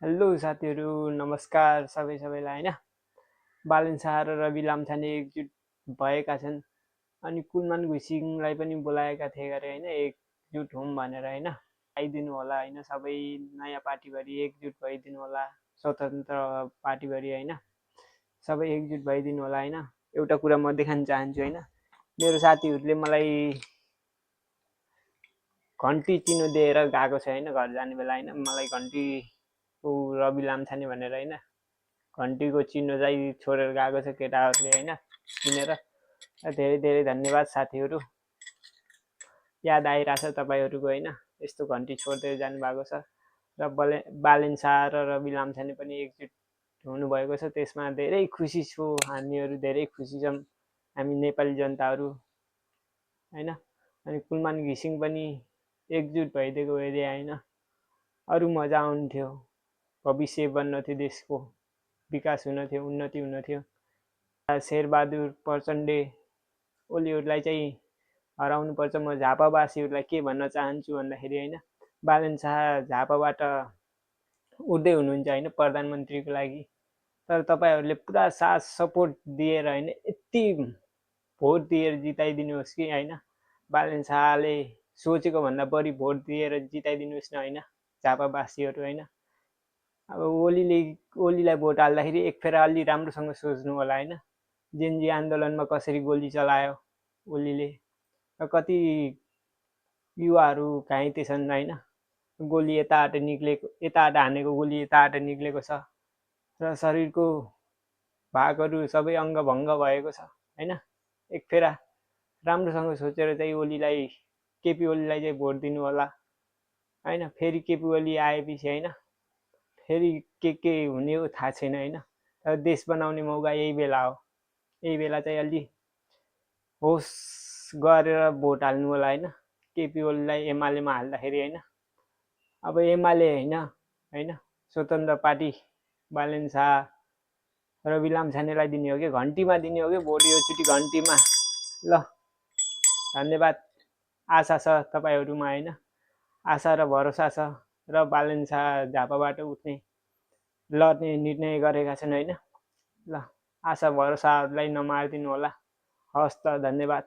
Hello साथीहरू, नमस्कार सबैलाई होइन। बालन शाह र रवि लामछाने एकजुट भएका छन् अनि कुलमान घुसिङलाई पनि बोलाएका थिए अरे होइन, एकजुट हौँ भनेर होइन। आइदिनु होला होइन, सबै नयाँ पार्टीभरि एकजुट भइदिनु होला, स्वतन्त्र पार्टीभरि होइन, सबै एकजुट भइदिनु होला होइन। एउटा कुरा म देखाउन चाहन्छु होइन, मेरो साथीहरूले मलाई घन्टी चिनो दिएर गएको छ होइन, घर जाने बेला होइन, मलाई घन्टी रवि लामछाने भनेर होइन, घन्टीको चिनो चाहिँ छोडेर गएको छ केटाहरूले होइन, किनेर। धेरै धेरै धन्यवाद साथीहरू, याद आइरहेछ तपाईँहरूको होइन, यस्तो घन्टी छोड्दै जानुभएको छ। र बालेन शाह र रवि लामछाने पनि एकजुट हुनुभएको छ, त्यसमा धेरै खुसी छु। हामीहरू धेरै खुसी छौँ, हामी नेपाली जनताहरू होइन। अनि कुलमान घिसिङ पनि एकजुट भइदिएको भए होइन, अरू मजा आउँथ्यो, भविष्य बन्न थियो, देशको विकास हुन थियो, उन्नति हुन थियो। शेरबहादुर प्रचण्ड ओलीहरूलाई चाहिँ हराउनुपर्छ। म झापावासीहरूलाई के भन्न चाहन्छु भन्दाखेरि होइन, बालन शाह झापाबाट उठ्दै हुनुहुन्छ होइन प्रधानमन्त्रीको लागि, तर तपाईँहरूले पुरा साथ सपोर्ट दिएर होइन, यति भोट दिएर जिताइदिनुहोस् कि होइन, बालन शाहले सोचेको भन्दा बढी भोट दिएर जिताइदिनुहोस् न होइन, झापावासीहरू होइन। अब ओलीलाई भोट हाल्दाखेरि एक फेर अलि राम्रोसँग सोच्नु होला होइन। जेनजी आन्दोलनमा कसरी गोली चलायो ओलीले, र कति युवाहरू घाइते छन् होइन, गोली यताबाट निक्लेको, यताबाट हानेको गोली यताबाट निक्लेको छ, र शरीरको भागहरू सबै अङ्गभङ्ग भएको छ होइन। एक फेर राम्रोसँग सोचेर चाहिँ ओलीलाई, केपी ओलीलाई चाहिँ भोट दिनु होला होइन। फेरि केपी ओली आएपछि होइन, फेरि के हुने हो थाहा छैन होइन, तर देश बनाउने मौका यही बेला हो। यही बेला चाहिँ अलि होस गरेर भोट हाल्नु होला होइन, केपी ओलीलाई एमालेमा हाल्दाखेरि होइन। अब एमाले होइन, स्वतन्त्र पार्टी बालन शाह रवि लामछानेलाई दिने हो कि घन्टीमा दिने हो कि भोट योचोटि घन्टीमा। ल, धन्यवाद। आशा छ तपाईँहरूमा होइन, आशा र भरोसा छ, र बालन शाह झापाबाट उठ्ने लड्ने निर्णय गरेका छन् होइन। ल, आशा भरोसाहरूलाई नमारिदिनु होला। हवस् त, धन्यवाद।